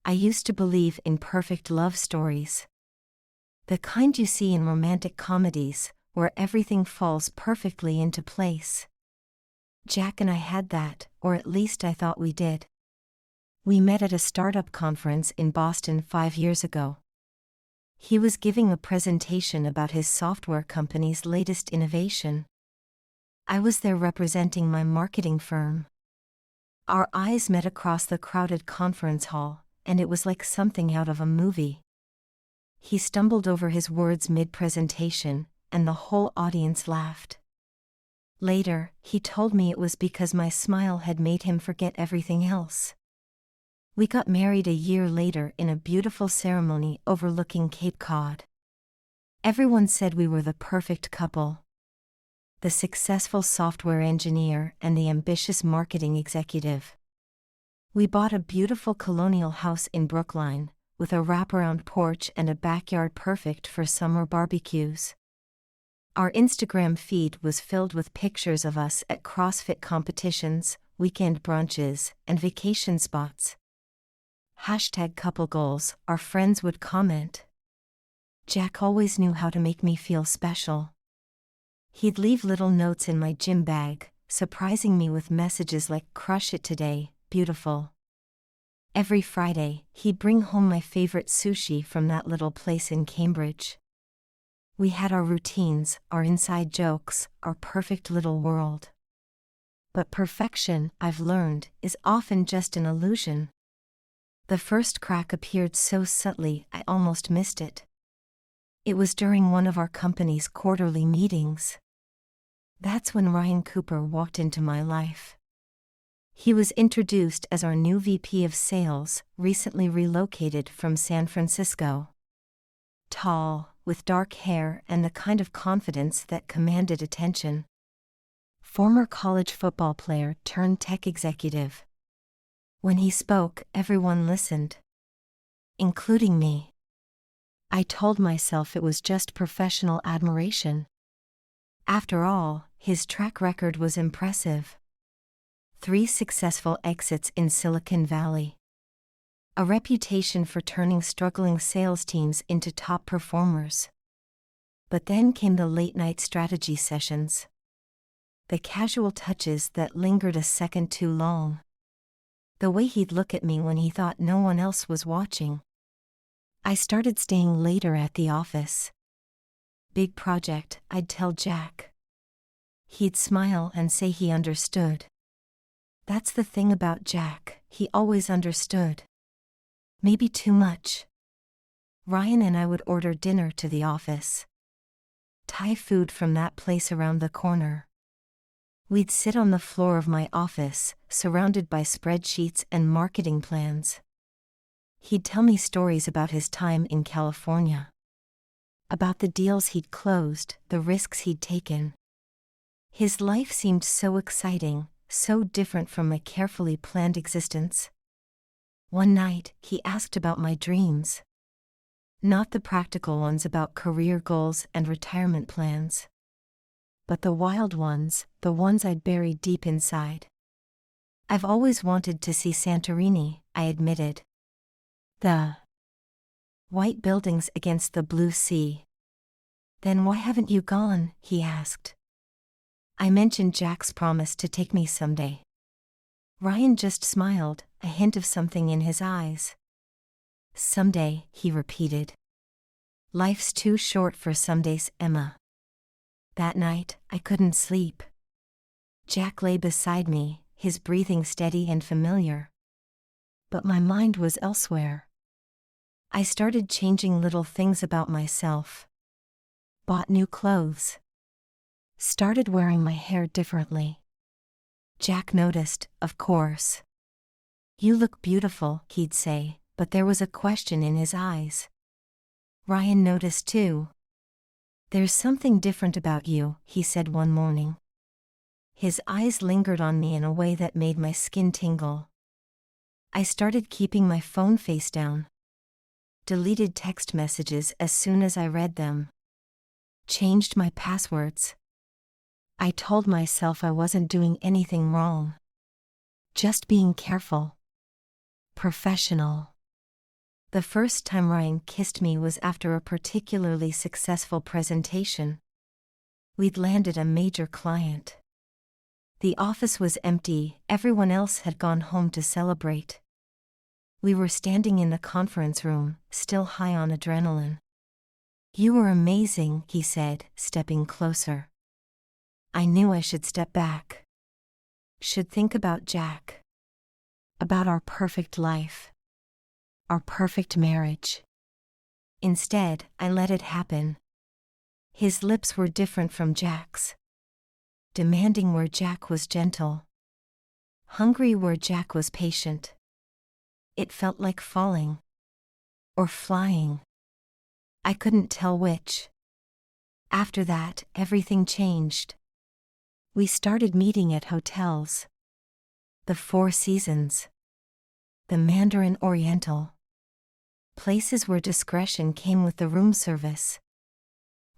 I used to believe in perfect love stories. The kind you see in romantic comedies, where everything falls perfectly into place. Jack and I had that, or at least I thought we did. We met at a startup conference in Boston 5 years ago. He was giving a presentation about his software company's latest innovation. I was there representing my marketing firm. Our eyes met across the crowded conference hall, and it was like something out of a movie. He stumbled over his words mid-presentation, and the whole audience laughed. Later, he told me it was because my smile had made him forget everything else. We got married a year later in a beautiful ceremony overlooking Cape Cod. Everyone said we were the perfect couple. The successful software engineer and the ambitious marketing executive. We bought a beautiful colonial house in Brookline, with a wraparound porch and a backyard perfect for summer barbecues. Our Instagram feed was filled with pictures of us at CrossFit competitions, weekend brunches, and vacation spots. #couple goals, our friends would comment. Jack always knew how to make me feel special. He'd leave little notes in my gym bag, surprising me with messages like "Crush it today, beautiful." Every Friday, he'd bring home my favorite sushi from that little place in Cambridge. We had our routines, our inside jokes, our perfect little world. But perfection, I've learned, is often just an illusion. The first crack appeared so subtly I almost missed it. It was during one of our company's quarterly meetings. That's when Ryan Cooper walked into my life. He was introduced as our new VP of Sales, recently relocated from San Francisco. Tall, with dark hair and the kind of confidence that commanded attention. Former college football player turned tech executive. When he spoke, everyone listened. Including me. I told myself it was just professional admiration. After all, his track record was impressive. 3 successful exits in Silicon Valley. A reputation for turning struggling sales teams into top performers. But then came the late-night strategy sessions. The casual touches that lingered a second too long. The way he'd look at me when he thought no one else was watching. I started staying later at the office. Big project, I'd tell Jack. He'd smile and say he understood. That's the thing about Jack, he always understood. Maybe too much. Ryan and I would order dinner to the office. Thai food from that place around the corner. We'd sit on the floor of my office, surrounded by spreadsheets and marketing plans. He'd tell me stories about his time in California. About the deals he'd closed, the risks he'd taken. His life seemed so exciting, so different from my carefully planned existence. One night, he asked about my dreams. Not the practical ones about career goals and retirement plans. But the wild ones, the ones I'd buried deep inside. I've always wanted to see Santorini, I admitted. The white buildings against the blue sea. Then why haven't you gone, he asked. I mentioned Jack's promise to take me someday. Ryan just smiled, a hint of something in his eyes. Someday, he repeated. Life's too short for somedays, Emma. That night, I couldn't sleep. Jack lay beside me, his breathing steady and familiar. But my mind was elsewhere. I started changing little things about myself. Bought new clothes. Started wearing my hair differently. Jack noticed, of course. You look beautiful, he'd say, but there was a question in his eyes. Ryan noticed too. There's something different about you, he said one morning. His eyes lingered on me in a way that made my skin tingle. I started keeping my phone face down. Deleted text messages as soon as I read them. Changed my passwords. I told myself I wasn't doing anything wrong. Just being careful. Professional. The first time Ryan kissed me was after a particularly successful presentation. We'd landed a major client. The office was empty, everyone else had gone home to celebrate. We were standing in the conference room, still high on adrenaline. "You were amazing," he said, stepping closer. I knew I should step back. Should think about Jack. About our perfect life. Our perfect marriage. Instead, I let it happen. His lips were different from Jack's. Demanding where Jack was gentle. Hungry where Jack was patient. It felt like falling. Or flying. I couldn't tell which. After that, everything changed. We started meeting at hotels. The Four Seasons. The Mandarin Oriental. Places where discretion came with the room service.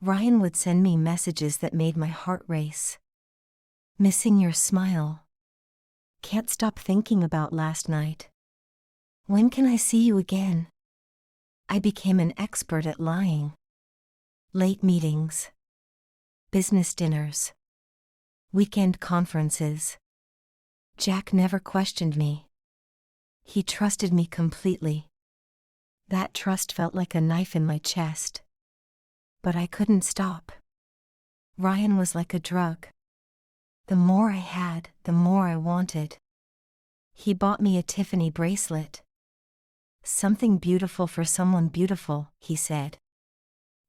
Ryan would send me messages that made my heart race. "Missing your smile. Can't stop thinking about last night. When can I see you again?" I became an expert at lying. Late meetings. Business dinners. Weekend conferences. Jack never questioned me. He trusted me completely. That trust felt like a knife in my chest. But I couldn't stop. Ryan was like a drug. The more I had, the more I wanted. He bought me a Tiffany bracelet. "Something beautiful for someone beautiful," he said.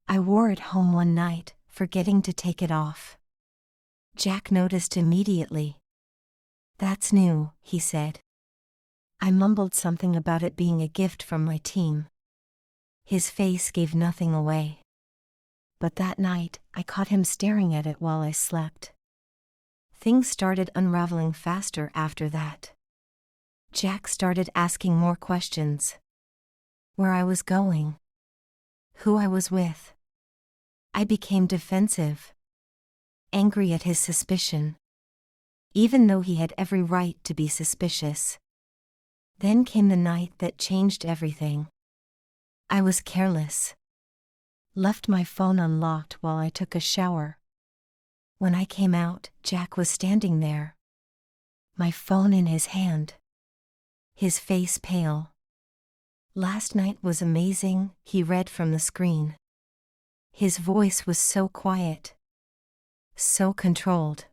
I wore it home one night, forgetting to take it off. Jack noticed immediately. "That's new," he said. I mumbled something about it being a gift from my team. His face gave nothing away. But that night, I caught him staring at it while I slept. Things started unraveling faster after that. Jack started asking more questions. Where I was going. Who I was with. I became defensive. Angry at his suspicion. Even though he had every right to be suspicious. Then came the night that changed everything. I was careless. Left my phone unlocked while I took a shower. When I came out, Jack was standing there. My phone in his hand. His face pale. "Last night was amazing," he read from the screen. His voice was so quiet. So controlled.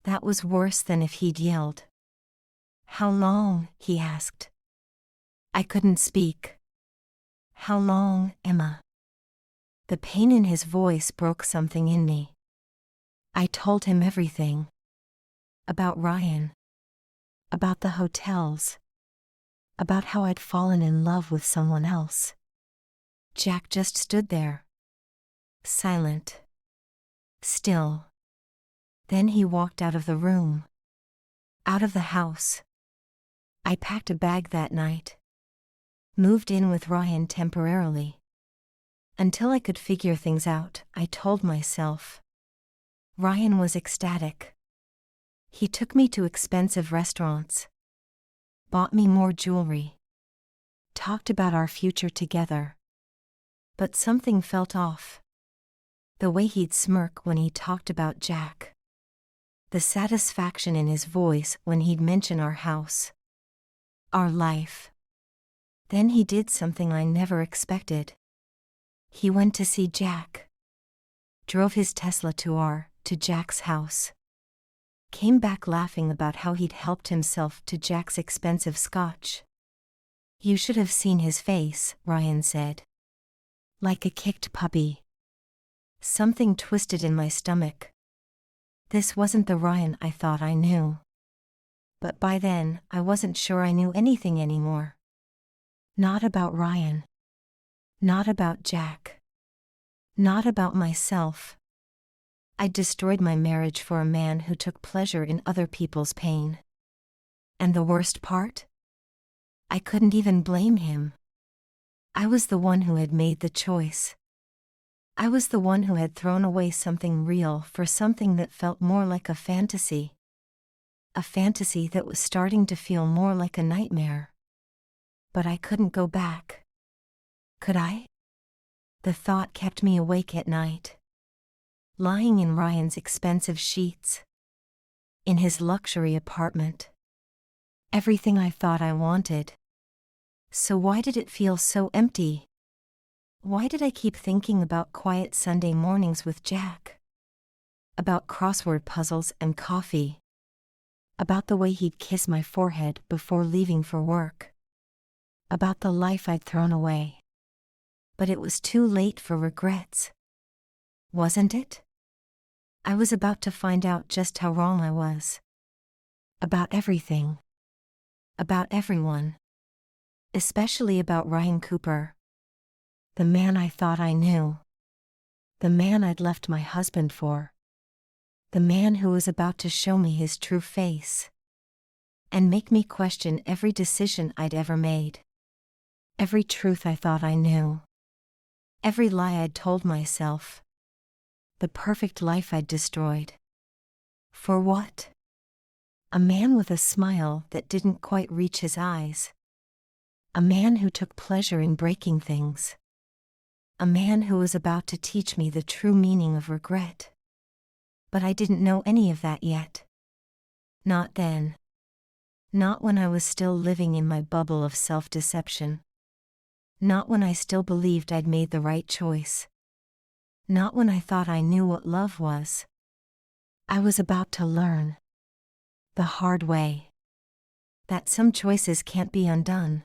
That was worse than if he'd yelled. "How long?" he asked. I couldn't speak. "How long, Emma?" The pain in his voice broke something in me. I told him everything. About Ryan. About the hotels. About how I'd fallen in love with someone else. Jack just stood there. Silent. Still. Then he walked out of the room. Out of the house. I packed a bag that night. Moved in with Ryan temporarily. Until I could figure things out, I told myself. Ryan was ecstatic. He took me to expensive restaurants. Bought me more jewelry. Talked about our future together. But something felt off. The way he'd smirk when he talked about Jack. The satisfaction in his voice when he'd mention our house. Our life. Then he did something I never expected. He went to see Jack. Drove his Tesla to Jack's house. Came back laughing about how he'd helped himself to Jack's expensive scotch. "You should have seen his face," Ryan said. Like a kicked puppy. Something twisted in my stomach. This wasn't the Ryan I thought I knew. But by then, I wasn't sure I knew anything anymore. Not about Ryan. Not about Jack. Not about myself. I destroyed my marriage for a man who took pleasure in other people's pain. And the worst part? I couldn't even blame him. I was the one who had made the choice. I was the one who had thrown away something real for something that felt more like a fantasy. A fantasy that was starting to feel more like a nightmare. But I couldn't go back. Could I? The thought kept me awake at night. Lying in Ryan's expensive sheets. In his luxury apartment. Everything I thought I wanted. So why did it feel so empty? Why did I keep thinking about quiet Sunday mornings with Jack? About crossword puzzles and coffee. About the way he'd kiss my forehead before leaving for work. About the life I'd thrown away. But it was too late for regrets. Wasn't it? I was about to find out just how wrong I was. About everything. About everyone. Especially about Ryan Cooper. The man I thought I knew. The man I'd left my husband for. The man who was about to show me his true face. And make me question every decision I'd ever made. Every truth I thought I knew. Every lie I'd told myself. The perfect life I'd destroyed. For what? A man with a smile that didn't quite reach his eyes. A man who took pleasure in breaking things. A man who was about to teach me the true meaning of regret. But I didn't know any of that yet. Not then. Not when I was still living in my bubble of self-deception. Not when I still believed I'd made the right choice. Not when I thought I knew what love was. I was about to learn. The hard way. That some choices can't be undone.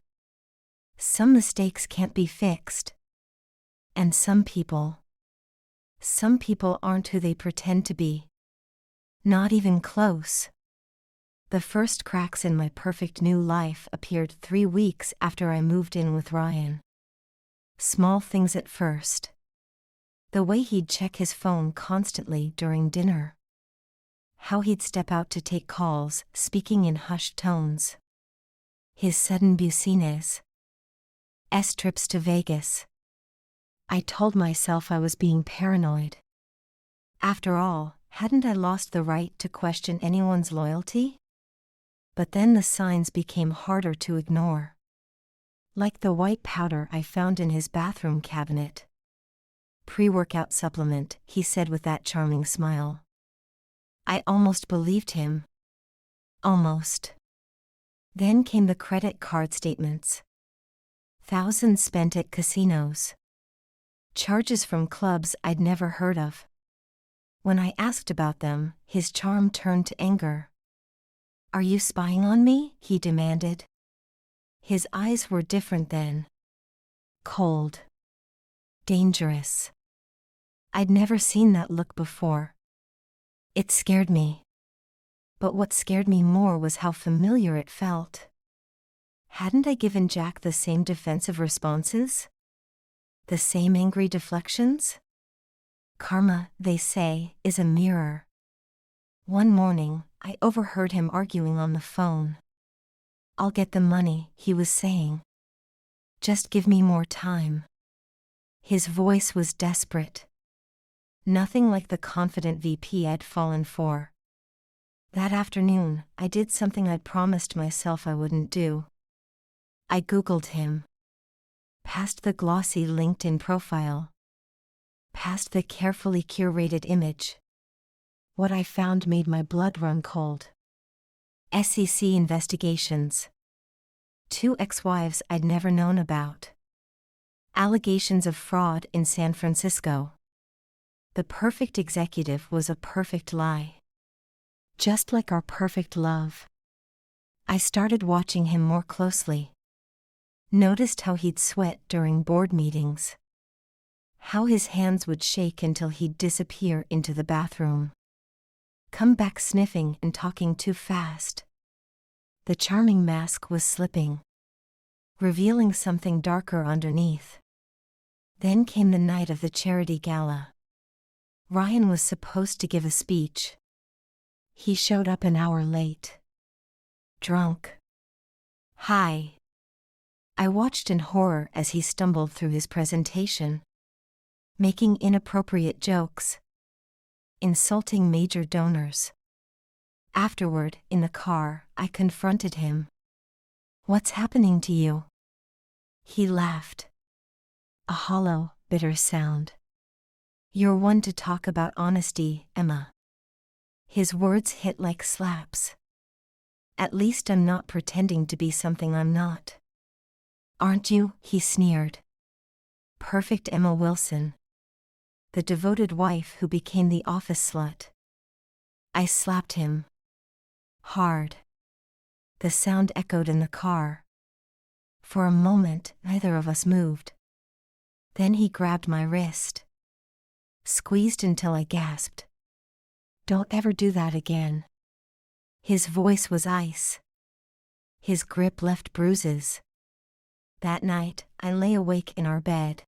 Some mistakes can't be fixed. And some people aren't who they pretend to be. Not even close. The first cracks in my perfect new life appeared 3 weeks after I moved in with Ryan. Small things at first. The way he'd check his phone constantly during dinner. How he'd step out to take calls, speaking in hushed tones. His sudden business. Trips to Vegas. I told myself I was being paranoid. After all, hadn't I lost the right to question anyone's loyalty? But then the signs became harder to ignore. Like the white powder I found in his bathroom cabinet. Pre-workout supplement, he said with that charming smile. I almost believed him. Almost. Then came the credit card statements. Thousands spent at casinos. Charges from clubs I'd never heard of. When I asked about them, his charm turned to anger. Are you spying on me? He demanded. His eyes were different then. Cold. Dangerous. I'd never seen that look before. It scared me. But what scared me more was how familiar it felt. Hadn't I given Jack the same defensive responses? The same angry deflections? Karma, they say, is a mirror. One morning, I overheard him arguing on the phone. I'll get the money, he was saying. Just give me more time. His voice was desperate. Nothing like the confident VP I'd fallen for. That afternoon, I did something I'd promised myself I wouldn't do. I Googled him. Past the glossy LinkedIn profile. Past the carefully curated image. What I found made my blood run cold. SEC investigations. 2 ex-wives I'd never known about. Allegations of fraud in San Francisco. The perfect executive was a perfect lie. Just like our perfect love. I started watching him more closely. Noticed how he'd sweat during board meetings. How his hands would shake until he'd disappear into the bathroom. Come back sniffing and talking too fast. The charming mask was slipping. Revealing something darker underneath. Then came the night of the charity gala. Ryan was supposed to give a speech. He showed up an hour late. Drunk. High. I watched in horror as he stumbled through his presentation. Making inappropriate jokes. Insulting major donors. Afterward, in the car, I confronted him. What's happening to you? He laughed. A hollow, bitter sound. You're one to talk about honesty, Emma. His words hit like slaps. At least I'm not pretending to be something I'm not. Aren't you? He sneered. Perfect Emma Wilson. The devoted wife who became the office slut. I slapped him. Hard. The sound echoed in the car. For a moment, neither of us moved. Then he grabbed my wrist. Squeezed until I gasped. Don't ever do that again. His voice was ice. His grip left bruises. That night, I lay awake in our bed,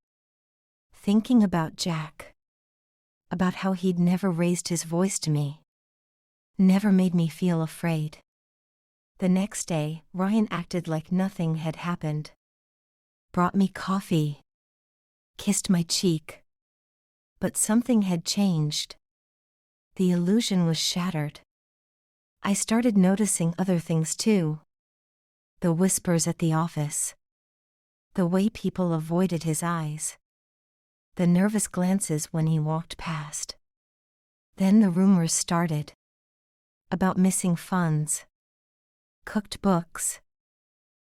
thinking about Jack. About how he'd never raised his voice to me. Never made me feel afraid. The next day, Ryan acted like nothing had happened. Brought me coffee. Kissed my cheek. But something had changed. The illusion was shattered. I started noticing other things too. The whispers at the office. The way people avoided his eyes. The nervous glances when he walked past. Then the rumors started. About missing funds. Cooked books.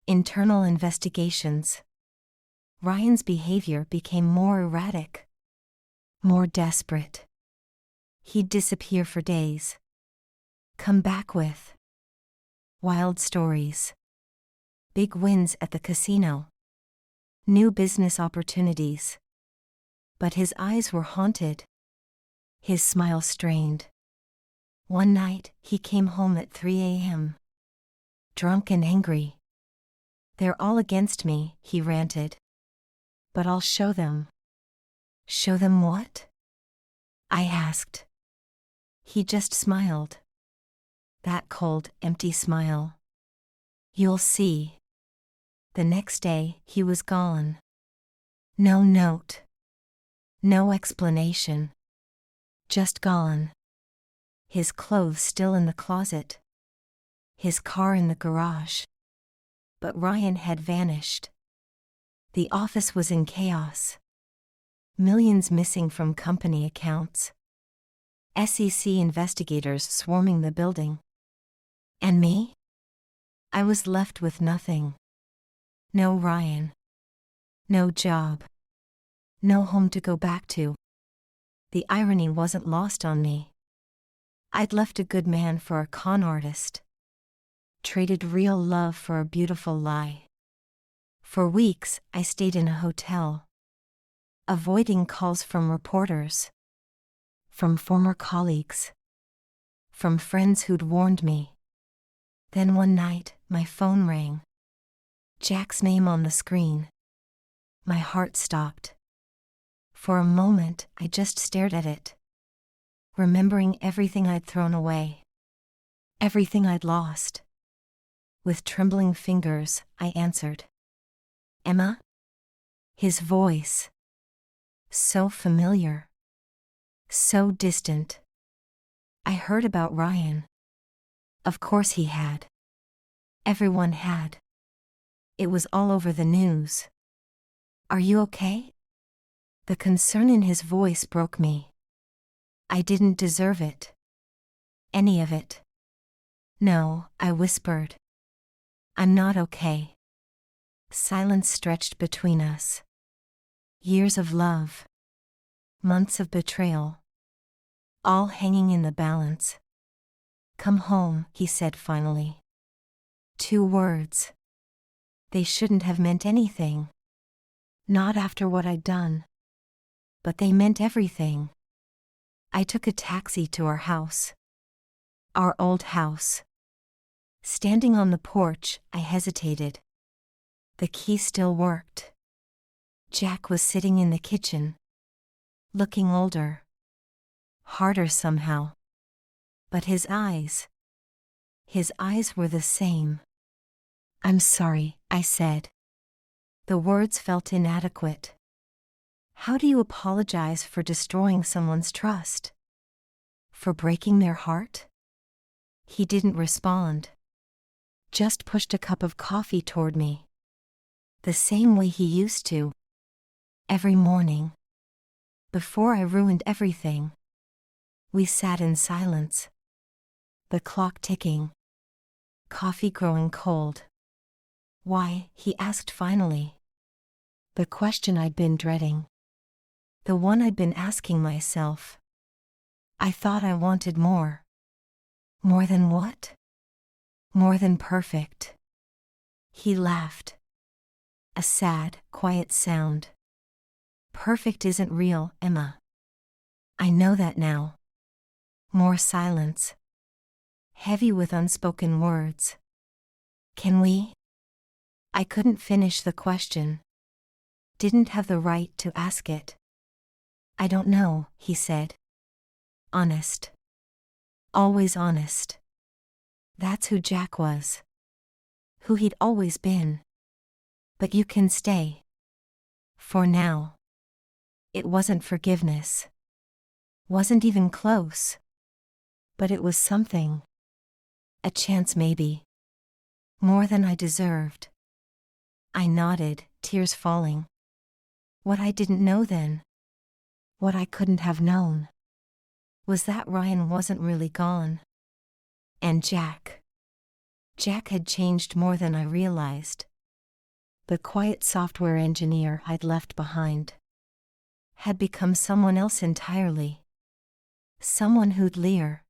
Internal investigations. Ryan's behavior became more erratic. More desperate. He'd disappear for days. Come back with wild stories. Big wins at the casino. New business opportunities. But his eyes were haunted. His smile strained. One night, he came home at 3 a.m. Drunk and angry. They're all against me, he ranted. But I'll show them. Show them what? I asked. He just smiled. That cold, empty smile. You'll see. The next day, he was gone. No note. No explanation. Just gone. His clothes still in the closet. His car in the garage. But Ryan had vanished. The office was in chaos. Millions missing from company accounts. SEC investigators swarming the building. And me? I was left with nothing. No Ryan. No job. No home to go back to. The irony wasn't lost on me. I'd left a good man for a con artist. Traded real love for a beautiful lie. For weeks, I stayed in a hotel. Avoiding calls from reporters. From former colleagues. From friends who'd warned me. Then one night, my phone rang. Jack's name on the screen. My heart stopped. For a moment, I just stared at it. Remembering everything I'd thrown away. Everything I'd lost. With trembling fingers, I answered. Emma? His voice. So familiar. So distant. I heard about Ryan. Of course he had. Everyone had. It was all over the news. Are you okay? The concern in his voice broke me. I didn't deserve it. Any of it. No, I whispered. I'm not okay. Silence stretched between us. Years of love. Months of betrayal. All hanging in the balance. Come home, he said finally. 2 words. They shouldn't have meant anything. Not after what I'd done. But they meant everything. I took a taxi to our house. Our old house. Standing on the porch, I hesitated. The key still worked. Jack was sitting in the kitchen. Looking older. Harder somehow. But his eyes were the same. I'm sorry, I said. The words felt inadequate. How do you apologize for destroying someone's trust? For breaking their heart? He didn't respond. Just pushed a cup of coffee toward me. The same way he used to. Every morning, before I ruined everything, we sat in silence. The clock ticking. Coffee growing cold. Why? He asked finally. The question I'd been dreading. The one I'd been asking myself. I thought I wanted more. More than what? More than perfect. He laughed. A sad, quiet sound. Perfect isn't real, Emma. I know that now. More silence. Heavy with unspoken words. Can we? I couldn't finish the question. Didn't have the right to ask it. I don't know, he said. Honest. Always honest. That's who Jack was. Who he'd always been. But you can stay. For now. It wasn't forgiveness. Wasn't even close. But it was something. A chance maybe. More than I deserved. I nodded, tears falling. What I didn't know then. What I couldn't have known. Was that Ryan wasn't really gone. And Jack. Jack had changed more than I realized. The quiet software engineer I'd left behind had become someone else entirely. Someone who'd leer.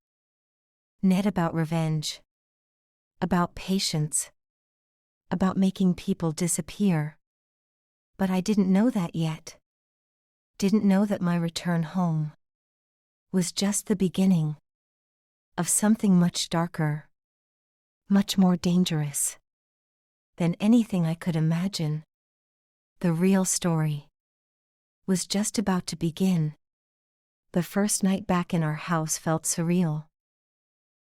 Net about revenge. About patience. About making people disappear. But I didn't know that yet. Didn't know that my return home was just the beginning of something much darker, much more dangerous than anything I could imagine. The real story was just about to begin. The first night back in our house felt surreal.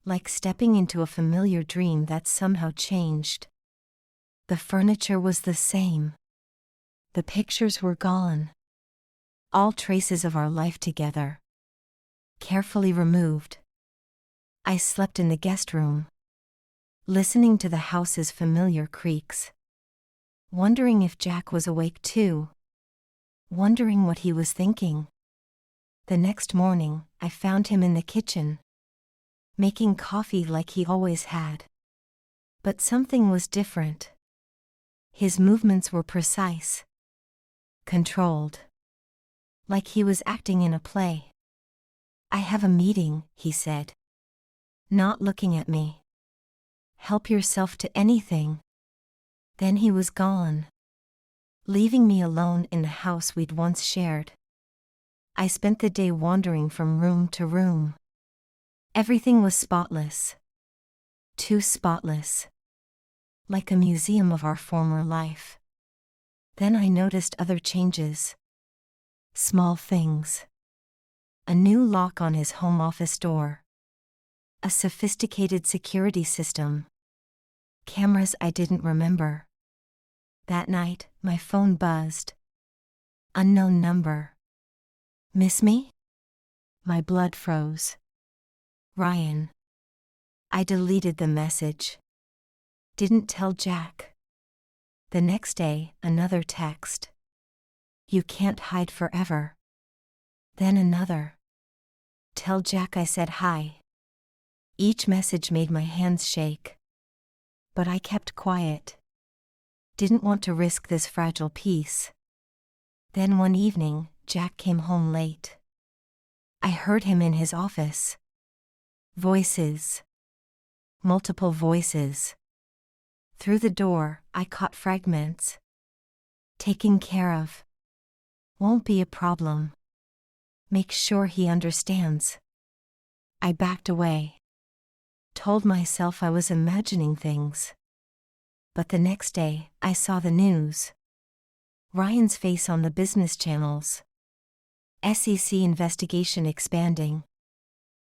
Like stepping into a familiar dream that somehow changed. The furniture was the same. The pictures were gone. All traces of our life together. Carefully removed. I slept in the guest room. Listening to the house's familiar creaks. Wondering if Jack was awake too. Wondering what he was thinking. The next morning, I found him in the kitchen. Making coffee like he always had. But something was different. His movements were precise. Controlled. Like he was acting in a play. I have a meeting, he said. Not looking at me. Help yourself to anything. Then he was gone. Leaving me alone in the house we'd once shared. I spent the day wandering from room to room. Everything was spotless. Too spotless. Like a museum of our former life. Then I noticed other changes. Small things. A new lock on his home office door. A sophisticated security system. Cameras I didn't remember. That night, my phone buzzed. Unknown number. Miss me? My blood froze. Ryan. I deleted the message. Didn't tell Jack. The next day, another text. You can't hide forever. Then another. Tell Jack I said hi. Each message made my hands shake. But I kept quiet. Didn't want to risk this fragile peace. Then one evening, Jack came home late. I heard him in his office. Voices. Multiple voices. Through the door, I caught fragments. Taken care of. Won't be a problem. Make sure he understands. I backed away. Told myself I was imagining things. But the next day, I saw the news. Ryan's face on the business channels. SEC investigation expanding.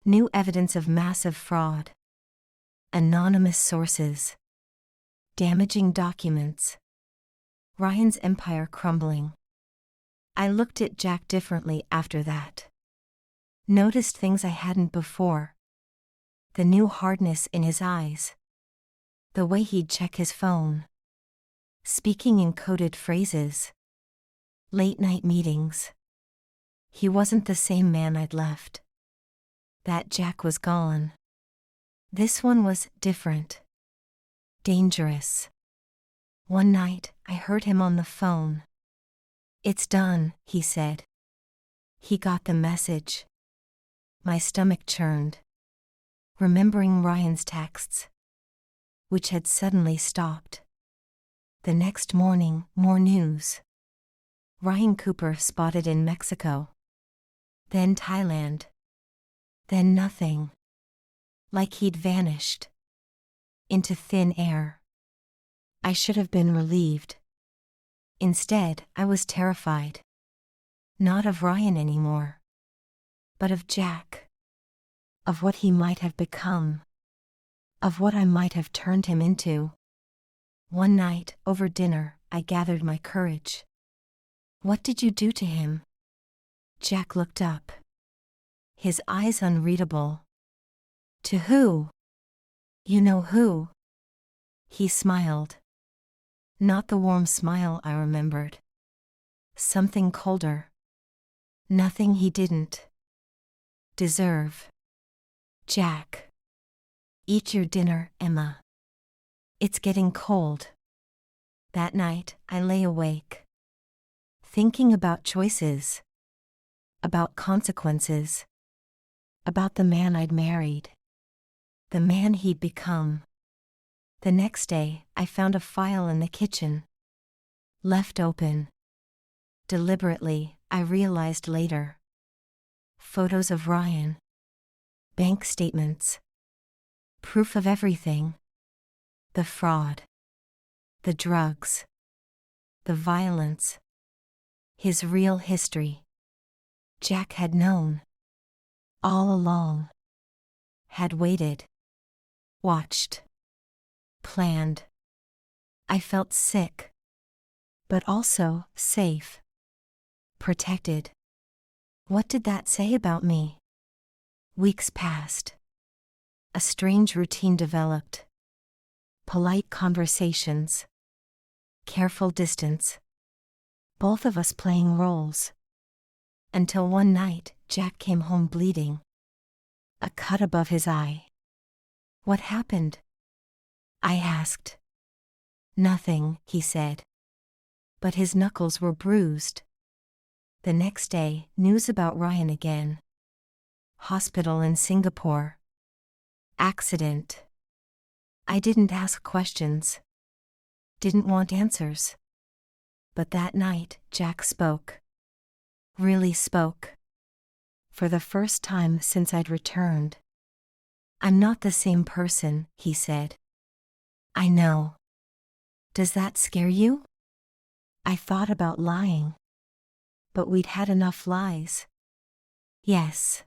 New evidence of massive fraud. Anonymous sources. Damaging documents. Ryan's empire crumbling. I looked at Jack differently after that. Noticed things I hadn't before. The new hardness in his eyes. The way he'd check his phone. Speaking in coded phrases. Late night meetings. He wasn't the same man I'd left. That Jack was gone. This one was different. Dangerous. One night, I heard him on the phone. "It's done," he said. He got the message. My stomach churned, remembering Ryan's texts, which had suddenly stopped. The next morning, more news. Ryan Cooper spotted in Mexico. Then Thailand. Then nothing. Like he'd vanished. Into thin air. I should have been relieved. Instead, I was terrified. Not of Ryan anymore. But of Jack. Of what he might have become. Of what I might have turned him into. One night, over dinner, I gathered my courage. "What did you do to him?" Jack looked up. His eyes unreadable. "To who?" "You know who." He smiled. Not the warm smile I remembered. Something colder. Nothing he didn't deserve. "Jack. Eat your dinner, Emma. It's getting cold." That night, I lay awake. Thinking about choices. About consequences. About the man I'd married. The man he'd become. The next day, I found a file in the kitchen. Left open. Deliberately, I realized later. Photos of Ryan. Bank statements. Proof of everything. The fraud. The drugs. The violence. His real history. Jack had known. All along. Had waited. Watched. Planned. I felt sick. But also safe. Protected. What did that say about me? Weeks passed. A strange routine developed. Polite conversations. Careful distance. Both of us playing roles. Until one night, Jack came home bleeding. A cut above his eye. "What happened?" I asked. "Nothing," he said. But his knuckles were bruised. The next day, news about Ryan again. Hospital in Singapore. Accident. I didn't ask questions. Didn't want answers. But that night, Jack spoke. Really spoke. For the first time since I'd returned. "I'm not the same person," he said. "I know. Does that scare you?" I thought about lying. But we'd had enough lies. "Yes."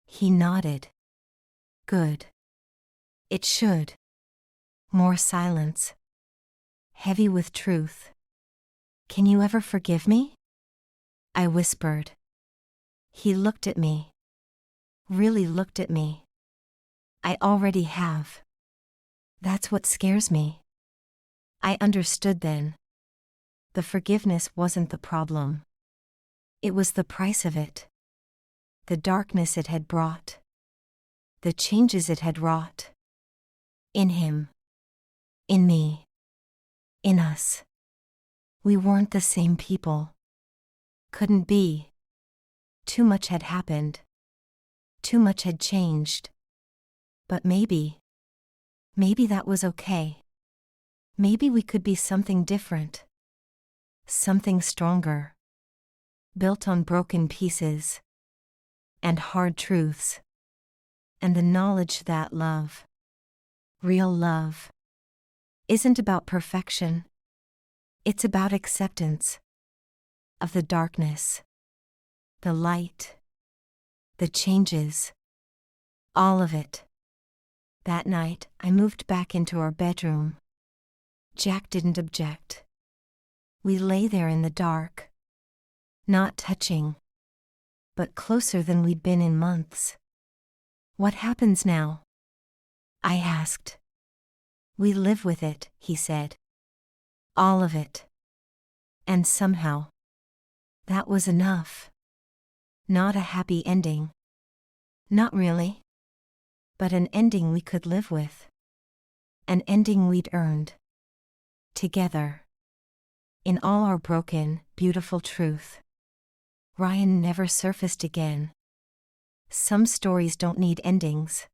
He nodded. "Good. It should." More silence. Heavy with truth. "Can you ever forgive me?" I whispered. He looked at me. Really looked at me. "I already have. That's what scares me." I understood then. The forgiveness wasn't the problem. It was the price of it. The darkness it had brought. The changes it had wrought. In him. In me. In us. We weren't the same people. Couldn't be. Too much had happened. Too much had changed. But maybe that was okay. Maybe we could be something different. Something stronger. Built on broken pieces. And hard truths. And the knowledge that love, real love, isn't about perfection. It's about acceptance. Of the darkness. The light. The changes. All of it. That night, I moved back into our bedroom. Jack didn't object. We lay there in the dark. Not touching. But closer than we'd been in months. "What happens now?" I asked. "We live with it," he said. "All of it. And somehow, That was enough. Not a happy ending. Not really. But an ending we could live with. An ending we'd earned. Together. In all our broken, beautiful truth. Ryan never surfaced again. Some stories don't need endings.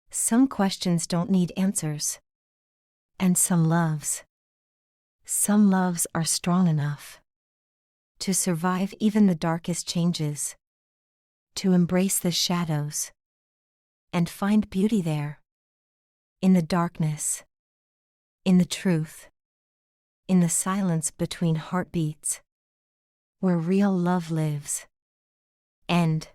Some questions don't need answers. And some loves are strong enough to survive even the darkest changes, to embrace the shadows, and find beauty there. In the darkness, in the truth, in the silence between heartbeats, where real love lives. End.